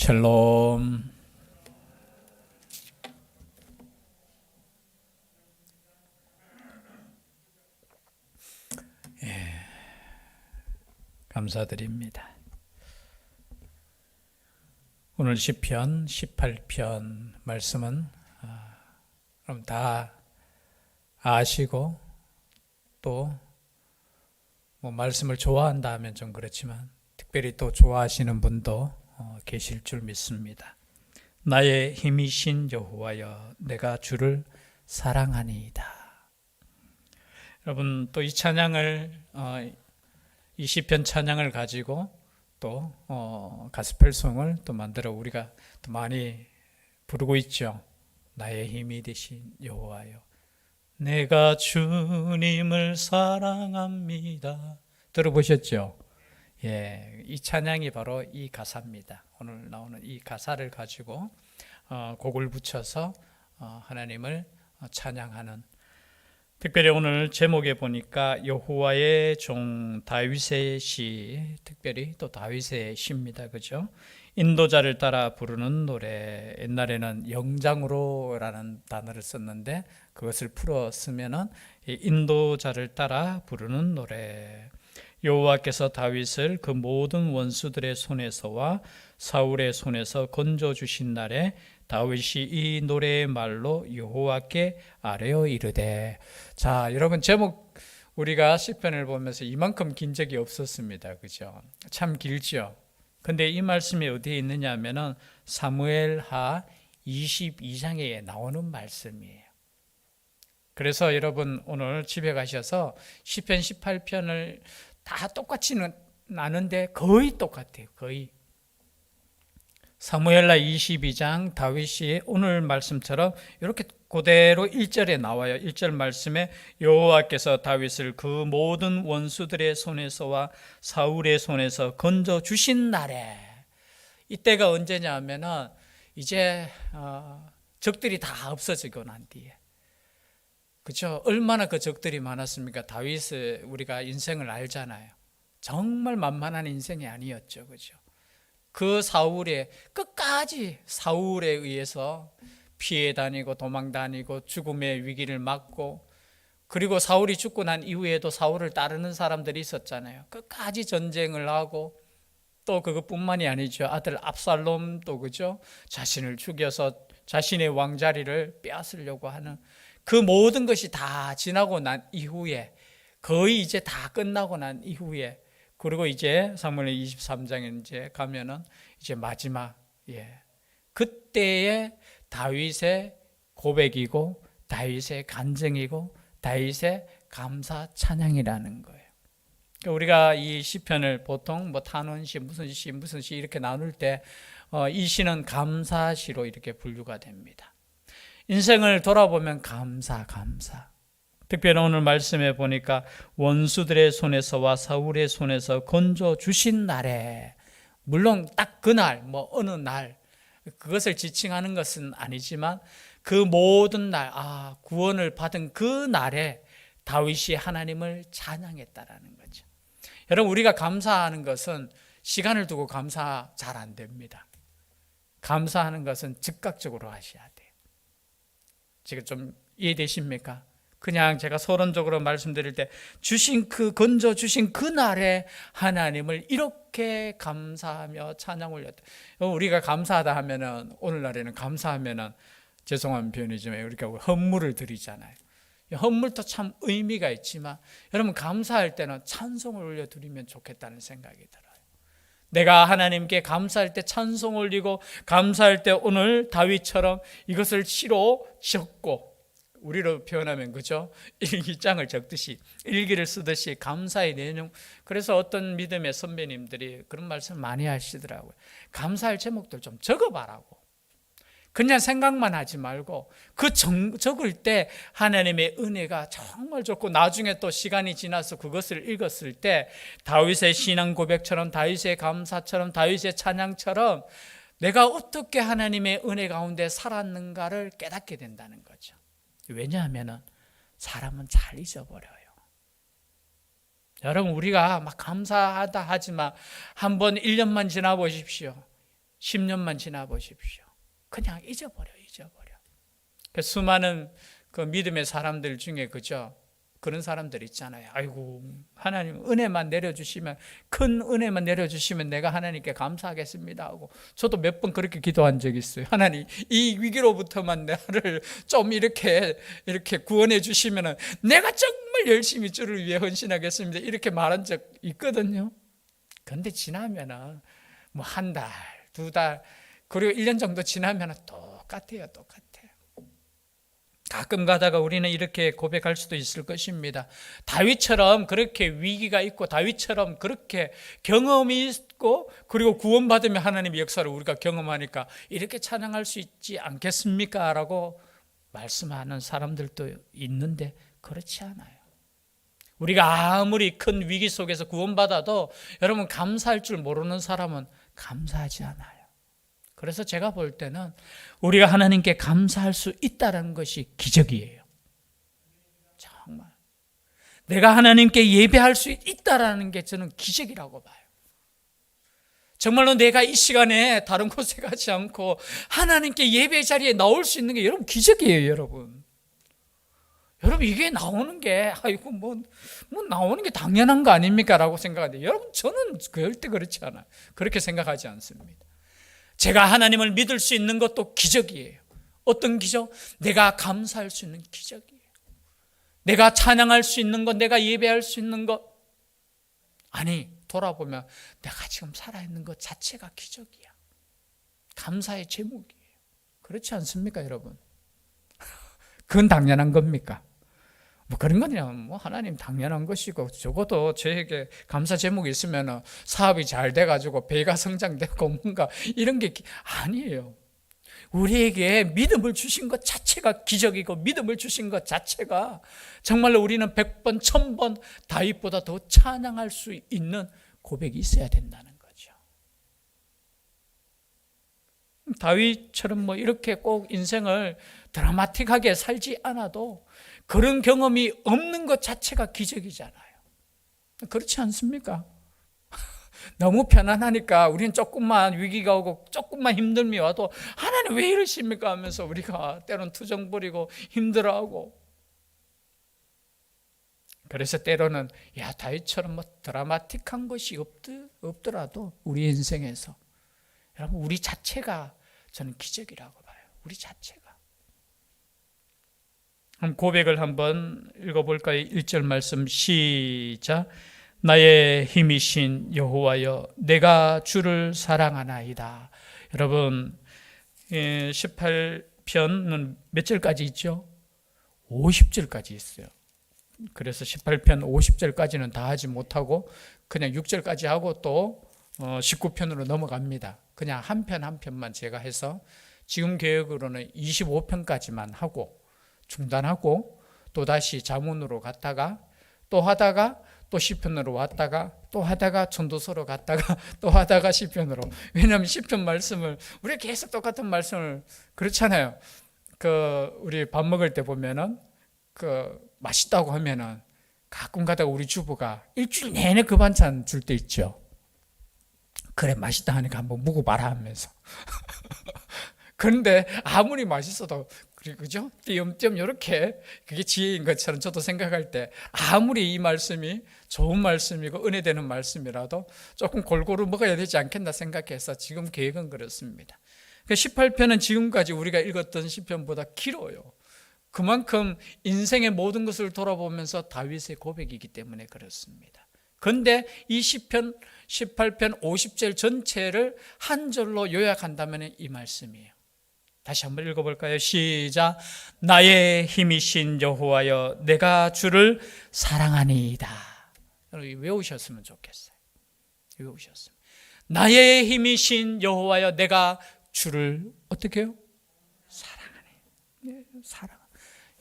샬롬. 감사드립니다. 오늘 시편 18편 말씀은 그럼 다 아시고 또 뭐 말씀을 좋아한다 하면 좀 그렇지만 특별히 또 좋아하시는 분도 계실 줄 믿습니다. 나의 힘이신 여호와여, 내가 주를 사랑하니이다. 여러분, 또 이 찬양을 이 시편 찬양을 가지고 또 가스펠송을 또 만들어 우리가 또 많이 부르고 있죠. 나의 힘이 되신 여호와여, 내가 주님을 사랑합니다. 들어보셨죠? 예, 이 찬양이 바로 이 가사입니다. 오늘 나오는 이 가사를 가지고 곡을 붙여서 하나님을 찬양하는, 특별히 오늘 제목에 보니까 여호와의 종 다윗의 시, 특별히 또 다윗의 시입니다. 그죠? 인도자를 따라 부르는 노래. 옛날에는 영장으로라는 단어를 썼는데 그것을 풀어 쓰면은 인도자를 따라 부르는 노래. 여호와께서 다윗을 그 모든 원수들의 손에서와 사울의 손에서 건져 주신 날에 다윗이 이 노래의 말로 여호와께 아뢰어 이르되. 자, 여러분, 제목 우리가 시편을 보면서 이만큼 긴 적이 없었습니다. 그죠? 참 길죠. 근데 이 말씀이 어디에 있느냐 하면은 사무엘하 22장에 나오는 말씀이에요. 그래서 여러분 오늘 집에 가셔서 시편 18편을 다 똑같이는 나는데 거의 똑같아요. 거의. 사무엘하 22장 다윗이 오늘 말씀처럼 이렇게 그대로 1절에 나와요. 1절 말씀에 여호와께서 다윗을 그 모든 원수들의 손에서와 사울의 손에서 건져 주신 날에. 이때가 언제냐 하면은 이제 적들이 다 없어지고 난 뒤에. 그렇죠? 얼마나 그 적들이 많았습니까? 다윗의 우리가 인생을 알잖아요. 정말 만만한 인생이 아니었죠. 그렇죠? 그 사울의 끝까지 사울에 의해서 피해 다니고 도망 다니고 죽음의 위기를 맞고, 그리고 사울이 죽고 난 이후에도 사울을 따르는 사람들이 있었잖아요. 끝까지 전쟁을 하고, 또 그것뿐만이 아니죠. 아들 압살롬도 그죠? 자신을 죽여서 자신의 왕자리를 빼앗으려고 하는 그 모든 것이 다 지나고 난 이후에, 거의 이제 다 끝나고 난 이후에, 그리고 이제 사무엘 23장에 이제 가면은 이제 마지막, 그때의 다윗의 고백이고 다윗의 간증이고 다윗의 감사 찬양이라는 거예요. 그러니까 우리가 이 시편을 보통 뭐 탄원시 무슨 시 이렇게 나눌 때 이 시는 감사시로 이렇게 분류가 됩니다. 인생을 돌아보면 감사. 특별히 오늘 말씀에 보니까 원수들의 손에서와 사울의 손에서 건져 주신 날에, 물론 딱 그날, 뭐 어느 날, 그것을 지칭하는 것은 아니지만 그 모든 날, 구원을 받은 그 날에 다윗이 하나님을 찬양했다라는 거죠. 여러분, 우리가 감사하는 것은 시간을 두고 감사 잘 안 됩니다. 감사하는 것은 즉각적으로 하셔야 돼요. 지금 좀 이해되십니까? 그냥 제가 서론적으로 말씀드릴 때 건져 주신 그 날에 하나님을 이렇게 감사하며 찬양 올렸다. 우리가 감사하다 하면은, 오늘날에는 감사하면은 죄송한 표현이지만 우리가 헌물을 드리잖아요. 헌물도 참 의미가 있지만 여러분, 감사할 때는 찬송을 올려드리면 좋겠다는 생각이 들어요. 내가 하나님께 감사할 때 찬송 올리고, 감사할 때 오늘 다윗처럼 이것을 시로 적고, 우리로 표현하면 그죠? 일기장을 적듯이, 일기를 쓰듯이 감사의 내용. 그래서 어떤 믿음의 선배님들이 그런 말씀 많이 하시더라고요. 감사할 제목들 좀 적어봐라고. 그냥 생각만 하지 말고 적을 때 하나님의 은혜가 정말 좋고, 나중에 또 시간이 지나서 그것을 읽었을 때 다윗의 신앙 고백처럼, 다윗의 감사처럼, 다윗의 찬양처럼 내가 어떻게 하나님의 은혜 가운데 살았는가를 깨닫게 된다는 거죠. 왜냐하면 사람은 잘 잊어버려요. 여러분, 우리가 막 감사하다 하지만 한번 1년만 지나 보십시오. 10년만 지나 보십시오. 그냥 잊어버려. 그 수많은 그 믿음의 사람들 중에 그죠? 그런 사람들 있잖아요. 아이고, 하나님 은혜만 내려주시면, 큰 은혜만 내려주시면 내가 하나님께 감사하겠습니다 하고, 저도 몇 번 그렇게 기도한 적이 있어요. 하나님, 이 위기로부터만 나를 좀 이렇게 구원해 주시면 내가 정말 열심히 주를 위해 헌신하겠습니다, 이렇게 말한 적 있거든요. 그런데 지나면은 뭐 한 달, 두 달, 그리고 1년 정도 지나면 똑같아요. 가끔 가다가 우리는 이렇게 고백할 수도 있을 것입니다. 다윗처럼 그렇게 위기가 있고, 다윗처럼 그렇게 경험이 있고, 그리고 구원받으며 하나님의 역사를 우리가 경험하니까 이렇게 찬양할 수 있지 않겠습니까? 라고 말씀하는 사람들도 있는데 그렇지 않아요. 우리가 아무리 큰 위기 속에서 구원받아도 여러분, 감사할 줄 모르는 사람은 감사하지 않아요. 그래서 제가 볼 때는 우리가 하나님께 감사할 수 있다는 것이 기적이에요. 정말 내가 하나님께 예배할 수 있다는 게 저는 기적이라고 봐요. 정말로 내가 이 시간에 다른 곳에 가지 않고 하나님께 예배 자리에 나올 수 있는 게 여러분 기적이에요. 여러분 이게 나오는 게 아이고 뭐 나오는 게 당연한 거 아닙니까? 라고 생각하는데, 여러분 저는 절대 그렇지 않아요. 그렇게 생각하지 않습니다. 제가 하나님을 믿을 수 있는 것도 기적이에요. 어떤 기적? 내가 감사할 수 있는 기적이에요. 내가 찬양할 수 있는 것, 내가 예배할 수 있는 것. 아니, 돌아보면 내가 지금 살아있는 것 자체가 기적이야. 감사의 제목이에요. 그렇지 않습니까, 여러분? 그건 당연한 겁니까? 뭐 그런 거냐, 뭐 하나님 당연한 것이고, 적어도 저에게 감사 제목이 있으면 사업이 잘 돼가지고 배가 성장되고 뭔가 이런 게 아니에요. 우리에게 믿음을 주신 것 자체가 기적이고, 믿음을 주신 것 자체가 정말로 우리는 100번, 1000번 다윗보다 더 찬양할 수 있는 고백이 있어야 된다는 거죠. 다윗처럼 뭐 이렇게 꼭 인생을 드라마틱하게 살지 않아도 그런 경험이 없는 것 자체가 기적이잖아요. 그렇지 않습니까? 너무 편안하니까 우리는 조금만 위기가 오고 조금만 힘듦이 와도 하나님 왜 이러십니까 하면서 우리가 때로는 투정 부리고 힘들어하고, 그래서 때로는 다윗처럼 뭐 드라마틱한 것이 없더라도 우리 인생에서 여러분 우리 자체가 저는 기적이라고 봐요. 우리 자체가. 고백을 한번 읽어볼까요? 1절 말씀 시작. 나의 힘이신 여호와여, 내가 주를 사랑하나이다. 여러분 18편은 몇 절까지 있죠? 50절까지 있어요. 그래서 18편 50절까지는 다 하지 못하고 그냥 6절까지 하고 또 19편으로 넘어갑니다. 그냥 한 편 한 편만 제가 해서 지금 계획으로는 25편까지만 하고 중단하고 또다시 자문으로 갔다가 또 하다가 또 시편으로 왔다가 또 하다가 전도서로 갔다가 또 하다가 시편으로. 왜냐하면 시편 말씀을 우리가 계속 똑같은 말씀을 그렇잖아요. 우리 밥 먹을 때 보면은 맛있다고 하면은 가끔 가다가 우리 주부가 일주일 내내 그 반찬 줄 때 있죠. 그래 맛있다 하니까 한번 먹어봐라 하면서. 그런데 아무리 맛있어도 그죠? 띄엄띄엄 이렇게 그게 지혜인 것처럼 저도 생각할 때 아무리 이 말씀이 좋은 말씀이고 은혜되는 말씀이라도 조금 골고루 먹어야 되지 않겠나 생각해서 지금 계획은 그렇습니다. 18편은 지금까지 우리가 읽었던 시편보다 길어요. 그만큼 인생의 모든 것을 돌아보면서 다윗의 고백이기 때문에 그렇습니다. 그런데 이 시편 18편 50절 전체를 한 절로 요약한다면 이 말씀이에요. 다시 한번 읽어볼까요? 시작. 나의 힘이신 여호와여, 내가 주를 사랑하니이다. 여러분 외우셨으면 좋겠어요. 외우셨으면. 나의 힘이신 여호와여, 내가 주를 어떻게 해요? 사랑하니. 사랑.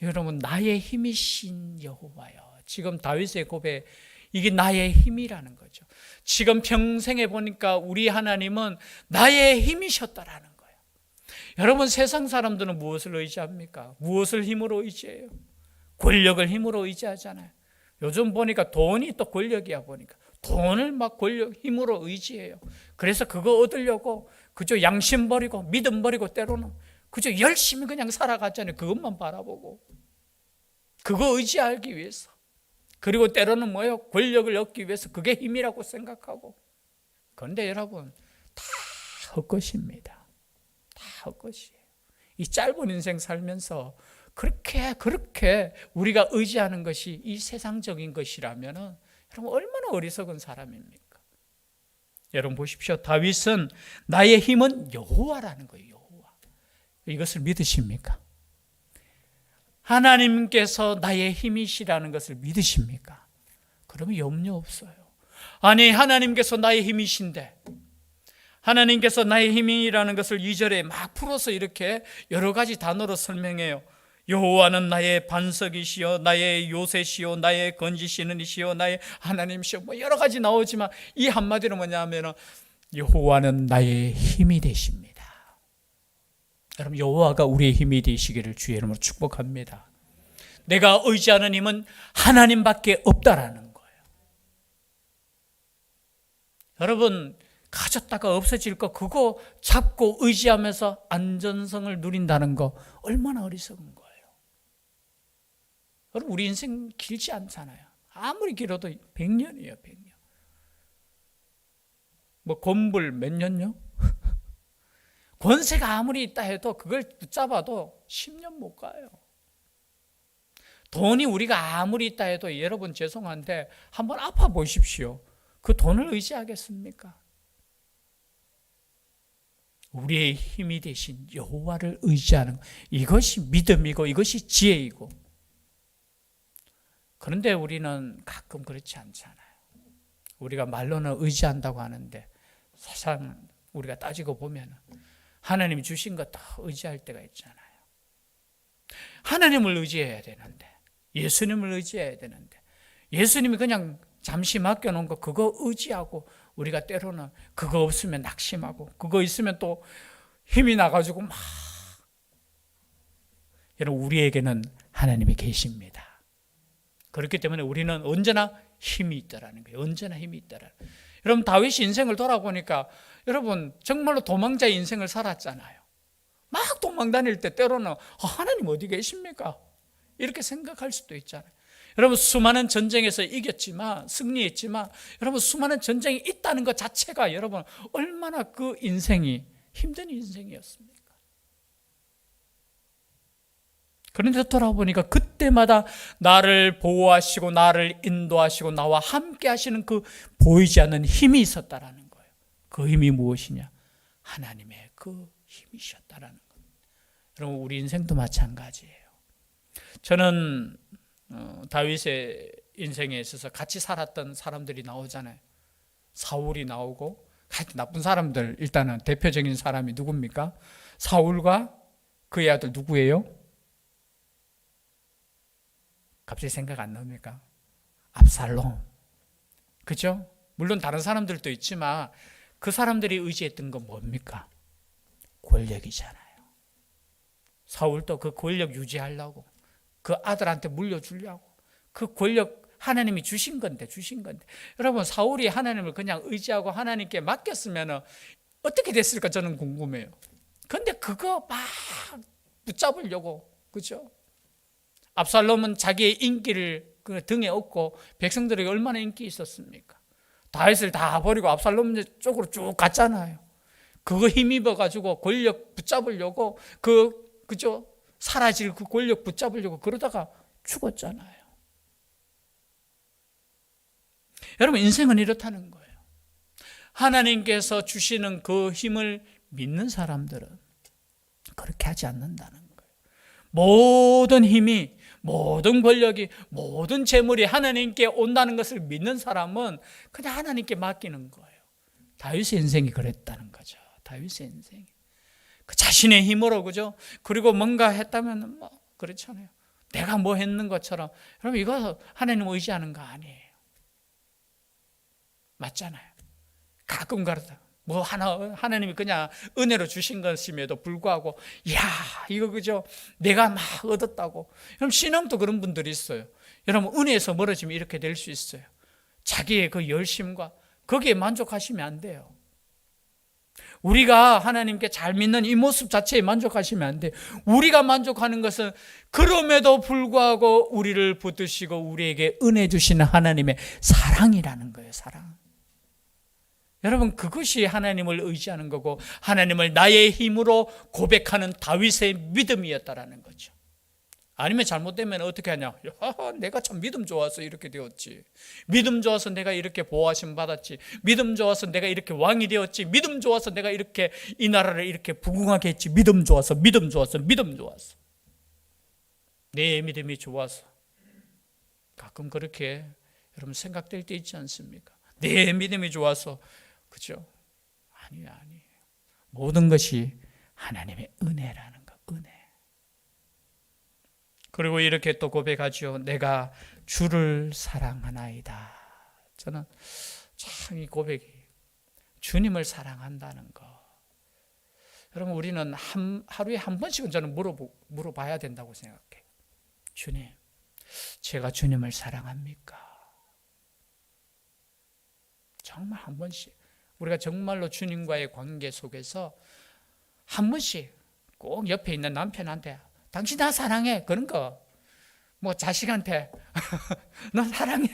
여러분 나의 힘이신 여호와여. 지금 다윗의 고백, 이게 나의 힘이라는 거죠. 지금 평생에 보니까 우리 하나님은 나의 힘이셨다라는 거예요. 여러분 세상 사람들은 무엇을 의지합니까? 무엇을 힘으로 의지해요? 권력을 힘으로 의지하잖아요. 요즘 보니까 돈이 또 권력이야 보니까 돈을 막 힘으로 의지해요. 그래서 그거 얻으려고 그저 양심 버리고 믿음 버리고 때로는 그저 열심히 그냥 살아갔잖아요. 그것만 바라보고 그거 의지하기 위해서. 그리고 때로는 뭐예요? 권력을 얻기 위해서 그게 힘이라고 생각하고. 그런데 여러분 다 헛것입니다. 다 헛것이에요. 이 짧은 인생 살면서 그렇게 우리가 의지하는 것이 이 세상적인 것이라면 여러분 얼마나 어리석은 사람입니까? 여러분 보십시오. 다윗은 나의 힘은 여호와라는 거예요. 여호와. 이것을 믿으십니까? 하나님께서 나의 힘이시라는 것을 믿으십니까? 그러면 염려 없어요. 아니 하나님께서 나의 힘이신데, 하나님께서 나의 힘이라는 것을 2절에 막 풀어서 이렇게 여러 가지 단어로 설명해요. 여호와는 나의 반석이시요 나의 요새시요 나의 건지시는 이시요 나의 하나님이시요, 뭐 여러 가지 나오지만 이 한마디로 뭐냐면 여호와는 나의 힘이 되십니다. 여러분 여호와가 우리의 힘이 되시기를 주의 이름으로 축복합니다. 내가 의지하는 힘은 하나님밖에 없다라는 거예요. 여러분 가졌다가 없어질 거 그거 잡고 의지하면서 안전성을 누린다는 거 얼마나 어리석은 거예요. 여러분 우리 인생 길지 않잖아요. 아무리 길어도 100년이에요. 100년. 뭐 곤불 몇 년요? 권세가 아무리 있다 해도 그걸 붙잡아도 10년 못 가요. 돈이 우리가 아무리 있다 해도 여러분 죄송한데 한번 아파 보십시오. 그 돈을 의지하겠습니까? 우리의 힘이 되신 여호와를 의지하는 것, 이것이 믿음이고 이것이 지혜이고. 그런데 우리는 가끔 그렇지 않잖아요. 우리가 말로는 의지한다고 하는데 사실은 우리가 따지고 보면 하나님이 주신 것 다 의지할 때가 있잖아요. 하나님을 의지해야 되는데, 예수님을 의지해야 되는데, 예수님이 그냥 잠시 맡겨놓은 거 그거 의지하고 우리가 때로는 그거 없으면 낙심하고 그거 있으면 또 힘이 나가지고 막. 여러분 우리에게는 하나님이 계십니다. 그렇기 때문에 우리는 언제나 힘이 있다라는 거예요. 언제나 힘이 있다라는 거예요. 여러분 다윗이 인생을 돌아보니까 여러분 정말로 도망자 인생을 살았잖아요. 막 도망다닐 때 때로는 하나님 어디 계십니까? 이렇게 생각할 수도 있잖아요. 여러분 수많은 전쟁에서 이겼지만 승리했지만 여러분 수많은 전쟁이 있다는 것 자체가 여러분 얼마나 그 인생이 힘든 인생이었습니까? 그런데 돌아보니까 그때마다 나를 보호하시고 나를 인도하시고 나와 함께 하시는 그 보이지 않는 힘이 있었다라는 거예요. 그 힘이 무엇이냐? 하나님의 그 힘이셨다라는 겁니다. 여러분 우리 인생도 마찬가지예요. 저는 다윗의 인생에 있어서 같이 살았던 사람들이 나오잖아요. 사울이 나오고 하여튼 나쁜 사람들. 일단은 대표적인 사람이 누굽니까? 사울과 그의 아들 누구예요? 갑자기 생각 안 납니까? 압살롬. 그죠? 물론 다른 사람들도 있지만 그 사람들이 의지했던 건 뭡니까? 권력이잖아요. 사울도 그 권력 유지하려고, 그 아들한테 물려주려고, 그 권력 하나님이 주신 건데. 여러분 사울이 하나님을 그냥 의지하고 하나님께 맡겼으면 어떻게 됐을까 저는 궁금해요. 그런데 그거 막 붙잡으려고, 그죠? 압살롬은 자기의 인기를 그 등에 업고 백성들에게 얼마나 인기 있었습니까? 다윗을 다 버리고 압살롬 쪽으로 쭉 갔잖아요. 그거 힘입어 가지고 권력 붙잡으려고 그죠? 사라질 그 권력 붙잡으려고 그러다가 죽었잖아요. 여러분 인생은 이렇다는 거예요. 하나님께서 주시는 그 힘을 믿는 사람들은 그렇게 하지 않는다는 거예요. 모든 힘이, 모든 권력이, 모든 재물이 하나님께 온다는 것을 믿는 사람은 그냥 하나님께 맡기는 거예요. 다윗의 인생이 그랬다는 거죠. 다윗의 인생이. 그 자신의 힘으로, 그죠? 그리고 뭔가 했다면 뭐 그렇잖아요. 내가 뭐 했는 것처럼. 여러분 이거 하나님 의지하는 거 아니에요. 맞잖아요. 가끔 그렇다. 뭐 하나님이 그냥 은혜로 주신 것임에도 불구하고 야 이거 그죠? 내가 막 얻었다고. 그럼 신앙도 그런 분들이 있어요. 여러분 은혜에서 멀어지면 이렇게 될 수 있어요. 자기의 그 열심과 거기에 만족하시면 안 돼요. 우리가 하나님께 잘 믿는 이 모습 자체에 만족하시면 안 돼. 우리가 만족하는 것은 그럼에도 불구하고 우리를 붙드시고 우리에게 은혜 주시는 하나님의 사랑이라는 거예요. 사랑. 여러분, 그것이 하나님을 의지하는 거고 하나님을 나의 힘으로 고백하는 다윗의 믿음이었다라는 거죠. 아니면 잘못되면 어떻게 하냐? 야, 내가 참 믿음 좋아서 이렇게 되었지. 믿음 좋아서 내가 이렇게 보호하심 받았지. 믿음 좋아서 내가 이렇게 왕이 되었지. 믿음 좋아서 내가 이렇게 이 나라를 이렇게 부궁하게 했지. 믿음 좋아서, 믿음 좋아서, 믿음 좋아서. 내 믿음이 좋아서. 가끔 그렇게 여러분 생각될 때 있지 않습니까? 내 믿음이 좋아서. 그죠? 아니에요. 모든 것이 하나님의 은혜라는 거, 은혜. 그리고 이렇게 또 고백하죠. 내가 주를 사랑하나이다. 저는 참 이 고백이 주님을 사랑한다는 거. 여러분, 우리는 하루에 한 번씩은 저는 물어봐야 된다고 생각해요. 주님, 제가 주님을 사랑합니까? 정말 한 번씩. 우리가 정말로 주님과의 관계 속에서 한 번씩 꼭 옆에 있는 남편한테 당신 나 사랑해 그런 거, 뭐 자식한테 너 사랑해.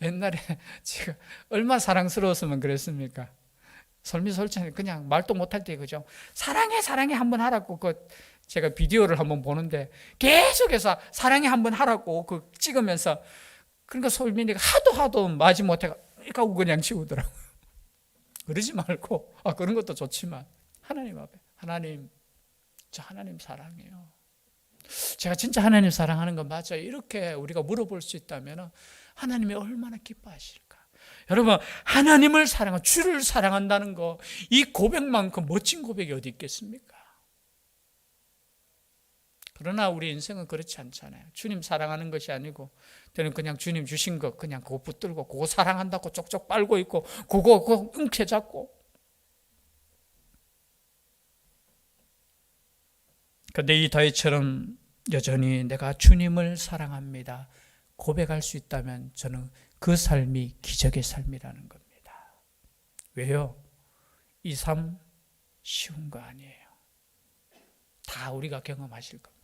옛날에 지금 얼마나 사랑스러웠으면 그랬습니까? 솔미솔찬히 그냥 말도 못할 때 그죠? 사랑해 한번 하라고 제가 비디오를 한번 보는데 계속해서 사랑해 한번 하라고 찍으면서, 그러니까 솔민이가 하도 마지 못해가 그냥 지우더라고요. 그러지 말고, 그런 것도 좋지만 하나님 앞에, 하나님, 저 하나님 사랑해요. 제가 진짜 하나님 사랑하는 거 맞아요. 이렇게 우리가 물어볼 수 있다면 하나님이 얼마나 기뻐하실까. 여러분, 하나님을 사랑하고 주를 사랑한다는 거, 이 고백만큼 멋진 고백이 어디 있겠습니까? 그러나 우리 인생은 그렇지 않잖아요. 주님 사랑하는 것이 아니고 저는 그냥 주님 주신 거 그냥 그거 붙들고 그거 사랑한다고 쪽쪽 빨고 있고 그거 움켜잡고. 그런데 이 다윗처럼 여전히 내가 주님을 사랑합니다 고백할 수 있다면 저는 그 삶이 기적의 삶이라는 겁니다. 왜요? 이 삶 쉬운 거 아니에요. 다 우리가 경험하실 겁니다.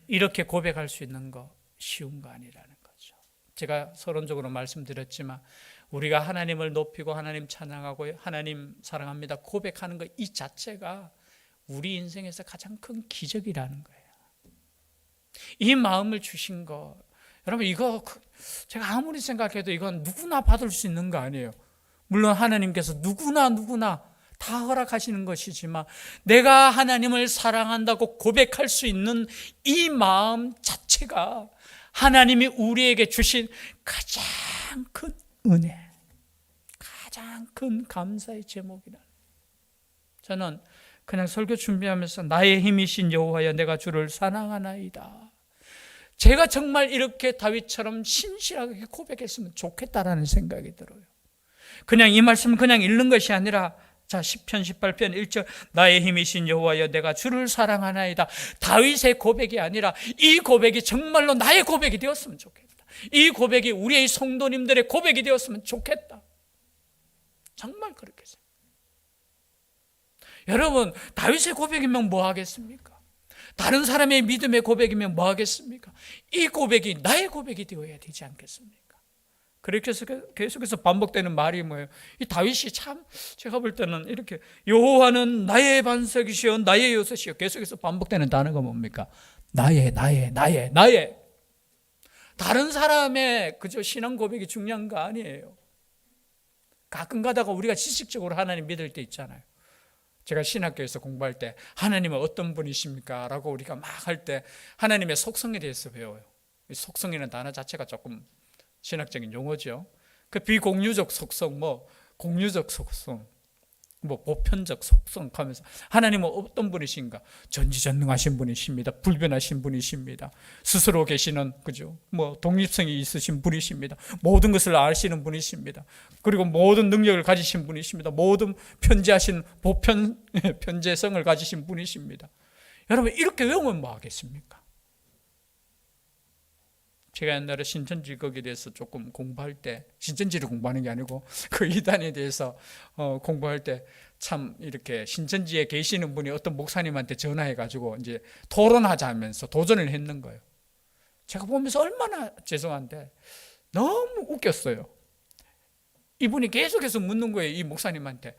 이렇게 고백할 수 있는 거 쉬운 거 아니라는 거죠. 제가 서론적으로 말씀드렸지만 우리가 하나님을 높이고 하나님 찬양하고 하나님 사랑합니다 고백하는 거 이 자체가 우리 인생에서 가장 큰 기적이라는 거예요. 이 마음을 주신 거, 여러분, 이거 제가 아무리 생각해도 이건 누구나 받을 수 있는 거 아니에요. 물론 하나님께서 누구나 다 허락하시는 것이지만 내가 하나님을 사랑한다고 고백할 수 있는 이 마음 자체가 하나님이 우리에게 주신 가장 큰 은혜, 가장 큰 감사의 제목이라. 저는 그냥 설교 준비하면서 나의 힘이신 여호와여 내가 주를 사랑하나이다. 제가 정말 이렇게 다윗처럼 신실하게 고백했으면 좋겠다라는 생각이 들어요. 그냥 이 말씀을 그냥 읽는 것이 아니라 자, 시편 18편 1절 나의 힘이신 여호와여 내가 주를 사랑하나이다. 다윗의 고백이 아니라 이 고백이 정말로 나의 고백이 되었으면 좋겠다. 이 고백이 우리의 성도님들의 고백이 되었으면 좋겠다. 정말 그렇게 생각해요. 여러분, 다윗의 고백이면 뭐 하겠습니까? 다른 사람의 믿음의 고백이면 뭐 하겠습니까? 이 고백이 나의 고백이 되어야 되지 않겠습니까? 그렇게 해서 계속해서 반복되는 말이 뭐예요? 이 다윗이 참 제가 볼 때는 이렇게 여호와는 나의 반석이시여 나의 요새시여 계속해서 반복되는 단어가 뭡니까? 나의. 다른 사람의 그저 신앙 고백이 중요한 거 아니에요. 가끔 가다가 우리가 지식적으로 하나님 믿을 때 있잖아요. 제가 신학교에서 공부할 때 하나님은 어떤 분이십니까? 라고 우리가 막 할 때 하나님의 속성에 대해서 배워요. 이 속성이라는 단어 자체가 조금 신학적인 용어죠. 그 비공유적 속성, 공유적 속성, 보편적 속성 하면서 하나님은 어떤 분이신가? 전지전능하신 분이십니다. 불변하신 분이십니다. 스스로 계시는 그죠? 독립성이 있으신 분이십니다. 모든 것을 아시는 분이십니다. 그리고 모든 능력을 가지신 분이십니다. 모든 편재성을 가지신 분이십니다. 여러분 이렇게 외우면 뭐 하겠습니까? 제가 옛날에 신천지 거기에 대해서 조금 공부할 때, 신천지를 공부하는 게 아니고 그 이단에 대해서 공부할 때 참 이렇게 신천지에 계시는 분이 어떤 목사님한테 전화해가지고 이제 토론하자면서 도전을 했는 거예요. 제가 보면서 얼마나 죄송한데 너무 웃겼어요. 이분이 계속해서 묻는 거예요. 이 목사님한테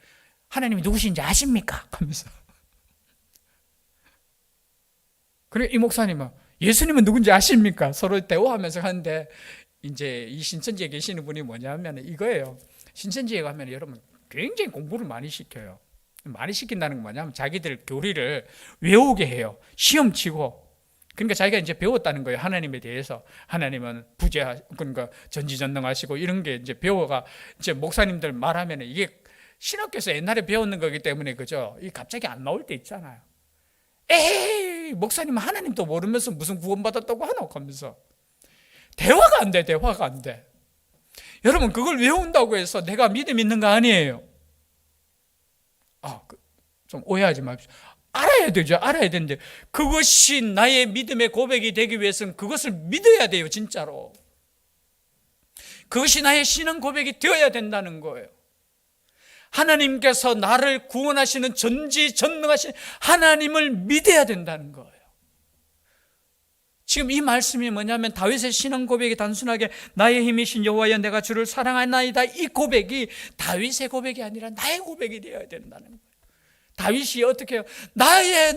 하나님이 누구신지 아십니까? 하면서. 그래 이 목사님은 예수님은 누군지 아십니까? 서로 대화하면서 하는데 이제 이 신천지에 계시는 분이 뭐냐면 이거예요. 신천지에 가면 여러분 굉장히 공부를 많이 시켜요. 많이 시킨다는 건 뭐냐면 자기들 교리를 외우게 해요. 시험 치고. 그러니까 자기가 이제 배웠다는 거예요. 하나님에 대해서. 하나님은 그러니까 전지전능하시고 이런 게 이제 배워가 이제 목사님들 말하면 이게 신학교에서 옛날에 배웠는 거기 때문에 그죠? 이 갑자기 안 나올 때 있잖아요. 에이, 목사님은 하나님도 모르면서 무슨 구원받았다고 하나 하면서 대화가 안 돼. 대화가 안 돼. 여러분 그걸 외운다고 해서 내가 믿음 있는 거 아니에요. 좀 오해하지 마십시오. 알아야 되죠. 알아야 되는데 그것이 나의 믿음의 고백이 되기 위해서는 그것을 믿어야 돼요. 진짜로. 그것이 나의 신앙 고백이 되어야 된다는 거예요. 하나님께서 나를 구원하시는 전지전능하신 하나님을 믿어야 된다는 거예요. 지금 이 말씀이 뭐냐면 다윗의 신앙 고백이 단순하게 나의 힘이신 여호와여 내가 주를 사랑하나이다 이 고백이 다윗의 고백이 아니라 나의 고백이 되어야 된다는 거예요. 다윗이 어떻게 해요? 나의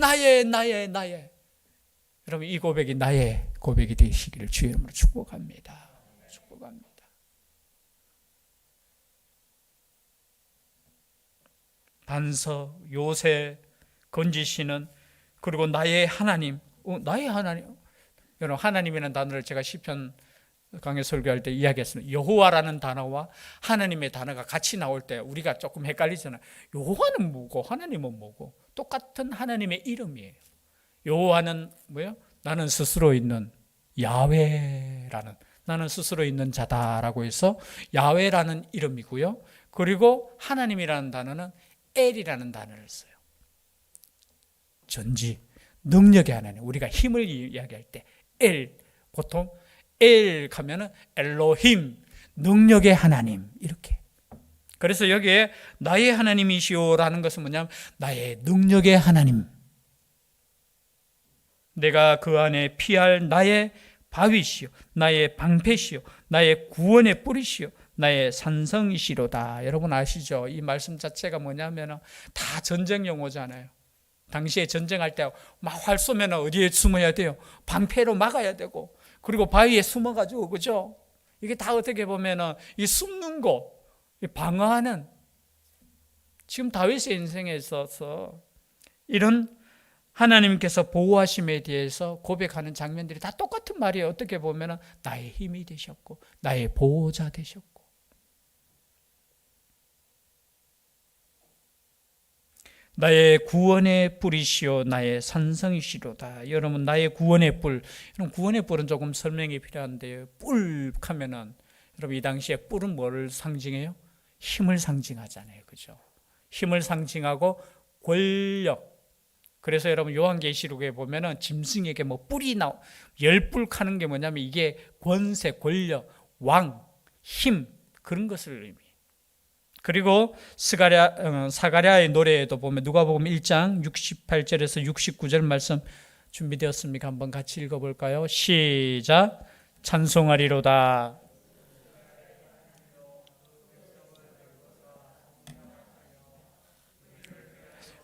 여러분 이 고백이 나의 고백이 되시기를 주의 이름으로 축복합니다. 축복합니다. 반석, 요새, 건지시는 그리고 나의 하나님 나의 하나님 여러분 하나님이라는 단어를 제가 시편 강의 설교할 때 이야기했습니다. 여호와라는 단어와 하나님의 단어가 같이 나올 때 우리가 조금 헷갈리잖아요. 여호와는 뭐고 하나님은 뭐고 똑같은 하나님의 이름이에요. 여호와는 뭐예요? 나는 스스로 있는 야훼라는 나는 스스로 있는 자다라고 해서 야훼라는 이름이고요. 그리고 하나님이라는 단어는 엘이라는 단어를 써요. 전지 능력의 하나님 우리가 힘을 이야기할 때 엘 보통 엘 하면은 엘로힘 능력의 하나님 이렇게. 그래서 여기에 나의 하나님이시오라는 것은 뭐냐면 나의 능력의 하나님. 내가 그 안에 피할 나의 바위시오 나의 방패시오 나의 구원의 뿌리시오 나의 산성이시로다. 여러분 아시죠? 이 말씀 자체가 뭐냐면 다 전쟁 용어잖아요. 당시에 전쟁할 때 막 활 쏘면 어디에 숨어야 돼요? 방패로 막아야 되고 그리고 바위에 숨어가지고 그죠? 이게 다 어떻게 보면 이 숨는 곳, 방어하는 지금 다윗의 인생에 있어서 이런 하나님께서 보호하심에 대해서 고백하는 장면들이 다 똑같은 말이에요. 어떻게 보면 나의 힘이 되셨고 나의 보호자 되셨고 나의 구원의 뿔이시오 나의 산성이시로다. 여러분 나의 구원의 뿔. 여러분 구원의 뿔은 조금 설명이 필요한데요. 뿔 하면은 여러분 이 당시에 뿔은 뭐를 상징해요? 힘을 상징하잖아요. 그죠? 힘을 상징하고 권력. 그래서 여러분 요한계시록에 보면은 짐승에게 뭐 뿔이 열뿔 하는 게 뭐냐면 이게 권세, 권력, 왕, 힘 그런 것을 의미해요. 그리고 사가랴의 노래에도 보면 누가복음 1장 68절에서 69절 말씀 준비되었습니까? 한번 같이 읽어볼까요? 시작. 찬송하리로다.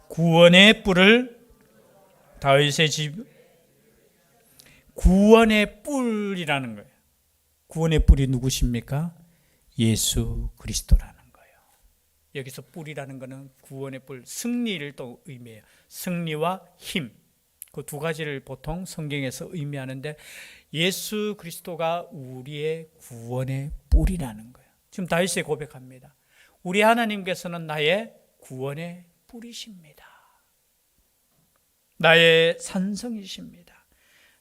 구원의 뿔을 다윗의 집 구원의 뿔이라는 거예요. 구원의 뿔이 누구십니까? 예수 그리스도라는 거예요. 여기서 뿔이라는 것은 구원의 뿔, 승리를 또 의미해요. 승리와 힘. 그 두 가지를 보통 성경에서 의미하는데 예수 그리스도가 우리의 구원의 뿔이라는 거예요. 지금 다윗이 고백합니다. 우리 하나님께서는 나의 구원의 뿔이십니다. 나의 산성이십니다.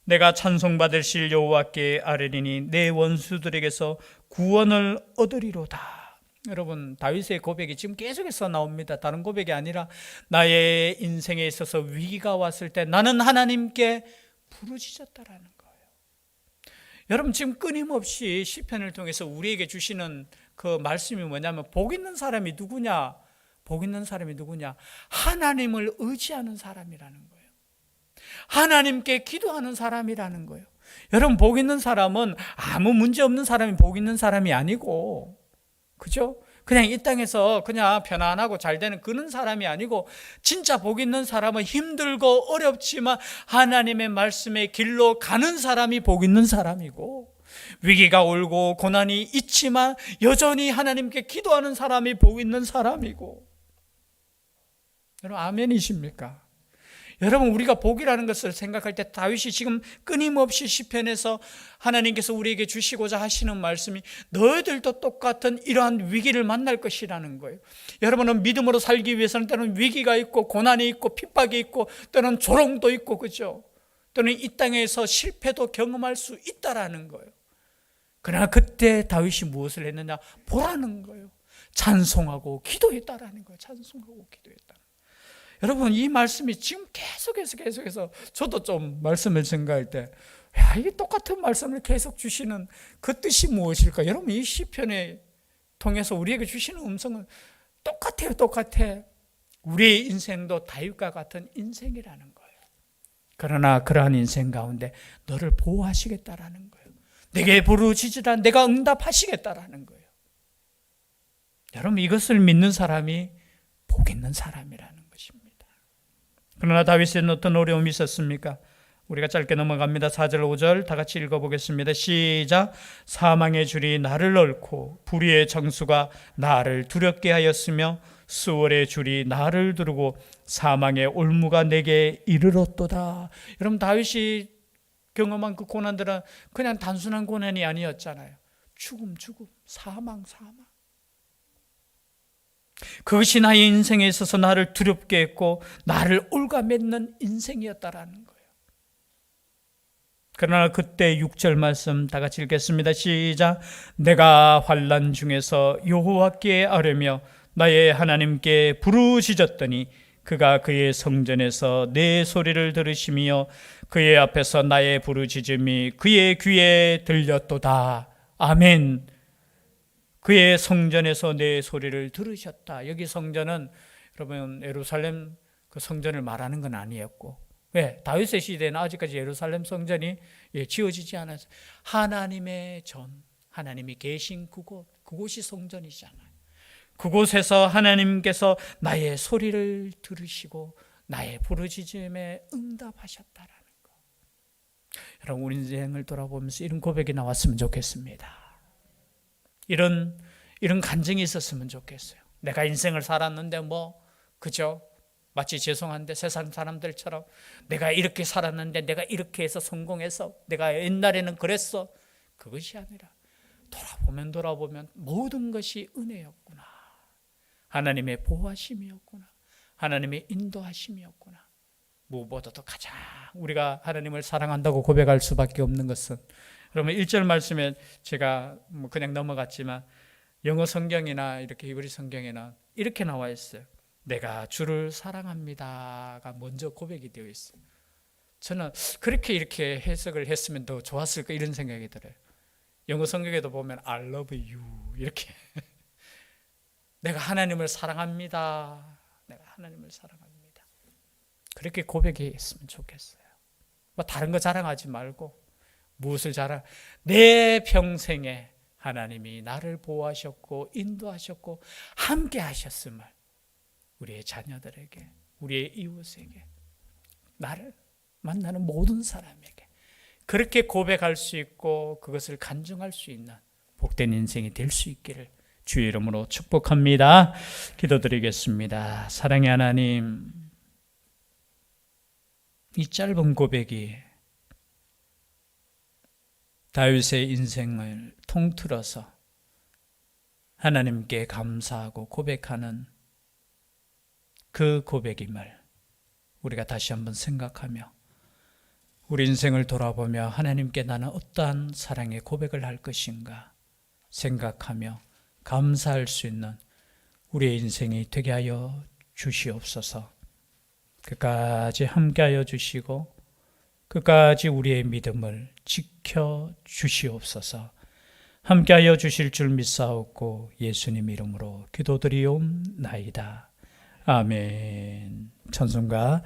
내가 찬송받으실 여호와께 아뢰리니 내 원수들에게서 구원을 얻으리로다. 여러분 다윗의 고백이 지금 계속해서 나옵니다. 다른 고백이 아니라 나의 인생에 있어서 위기가 왔을 때 나는 하나님께 부르짖었다라는 거예요. 여러분 지금 끊임없이 시편을 통해서 우리에게 주시는 그 말씀이 뭐냐면 복 있는 사람이 누구냐? 복 있는 사람이 누구냐? 하나님을 의지하는 사람이라는 거예요. 하나님께 기도하는 사람이라는 거예요. 여러분 복 있는 사람은 아무 문제 없는 사람이 복 있는 사람이 아니고, 그죠? 그냥 이 땅에서 그냥 편안하고 잘 되는 그런 사람이 아니고, 진짜 복 있는 사람은 힘들고 어렵지만 하나님의 말씀의 길로 가는 사람이 복 있는 사람이고, 위기가 올고 고난이 있지만 여전히 하나님께 기도하는 사람이 복 있는 사람이고. 여러분 아멘이십니까? 여러분 우리가 복이라는 것을 생각할 때 다윗이 지금 끊임없이 시편에서 하나님께서 우리에게 주시고자 하시는 말씀이 너희들도 똑같은 이러한 위기를 만날 것이라는 거예요. 여러분은 믿음으로 살기 위해서는 때로는 위기가 있고 고난이 있고 핍박이 있고 때로는 조롱도 있고, 그죠? 또는 이 땅에서 실패도 경험할 수 있다라는 거예요. 그러나 그때 다윗이 무엇을 했느냐? 보라는 거예요. 찬송하고 기도했다라는 거예요. 찬송하고 기도했다. 여러분 이 말씀이 지금 계속해서 저도 좀 말씀을 증가할 때, 야, 이게 똑같은 말씀을 계속 주시는 그 뜻이 무엇일까? 여러분 이 시편에 통해서 우리에게 주시는 음성은 똑같아. 우리의 인생도 다윗과 같은 인생이라는 거예요. 그러나 그러한 인생 가운데 너를 보호하시겠다라는 거예요. 내게 부르짖으라 내가 응답하시겠다라는 거예요. 여러분 이것을 믿는 사람이 복 있는 사람이라는 것입니다. 그러나 다윗에는 어떤 어려움이 있었습니까? 우리가 짧게 넘어갑니다. 4절 5절 다 같이 읽어보겠습니다. 시작. 사망의 줄이 나를 얽고 불의의 정수가 나를 두렵게 하였으며 수월의 줄이 나를 두르고 사망의 올무가 내게 이르렀도다. 여러분 다윗이 경험한 그 고난들은 그냥 단순한 고난이 아니었잖아요. 죽음, 사망. 그것이 나의 인생에 있어서 나를 두렵게 했고 나를 올가매는 인생이었다라는 거예요. 그러나 그때 6절 말씀 다 같이 읽겠습니다. 시작. 내가 환난 중에서 여호와께 아뢰며 나의 하나님께 부르짖었더니 그가 그의 성전에서 내 소리를 들으시며 그의 앞에서 나의 부르짖음이 그의 귀에 들렸도다. 아멘. 그의 성전에서 내 소리를 들으셨다. 여기 성전은 여러분 예루살렘 그 성전을 말하는 건 아니었고, 왜? 다윗의 시대에는 아직까지 예루살렘 성전이 지어지지 않았어요. 하나님의 전, 하나님이 계신 그곳이 성전이잖아요. 그곳에서 하나님께서 나의 소리를 들으시고 나의 부르짖음에 응답하셨다라는 거. 여러분 우리 인생을 돌아보면서 이런 고백이 나왔으면 좋겠습니다. 이런 간증이 있었으면 좋겠어요. 내가 인생을 살았는데 그죠? 마치 죄송한데 세상 사람들처럼 내가 이렇게 살았는데 내가 이렇게 해서 성공해서 내가 옛날에는 그랬어. 그것이 아니라 돌아보면 모든 것이 은혜였구나. 하나님의 보호하심이었구나. 하나님의 인도하심이었구나. 무엇보다도 가장 우리가 하나님을 사랑한다고 고백할 수밖에 없는 것은, 그러면 1절 말씀에 제가 그냥 넘어갔지만 영어 성경이나 이렇게 히브리 성경에는 이렇게 나와 있어요. 내가 주를 사랑합니다가 먼저 고백이 되어 있어요. 저는 그렇게 이렇게 해석을 했으면 더 좋았을까 이런 생각이 들어요. 영어 성경에도 보면 I love you 이렇게 내가 하나님을 사랑합니다. 내가 하나님을 사랑합니다. 그렇게 고백했으면 좋겠어요. 다른 거 자랑하지 말고 무엇을 내 평생에 하나님이 나를 보호하셨고 인도하셨고 함께 하셨음을 우리의 자녀들에게, 우리의 이웃에게, 나를 만나는 모든 사람에게 그렇게 고백할 수 있고 그것을 간증할 수 있는 복된 인생이 될 수 있기를 주의 이름으로 축복합니다. 기도드리겠습니다. 사랑의 하나님, 이 짧은 고백이 다윗의 인생을 통틀어서 하나님께 감사하고 고백하는 그 고백임을 우리가 다시 한번 생각하며 우리 인생을 돌아보며 하나님께 나는 어떠한 사랑의 고백을 할 것인가 생각하며 감사할 수 있는 우리의 인생이 되게 하여 주시옵소서. 끝까지 함께하여 주시고 끝까지 우리의 믿음을 지켜 주시옵소서. 함께하여 주실 줄 믿사옵고 예수님 이름으로 기도드리옵나이다. 아멘. 찬송가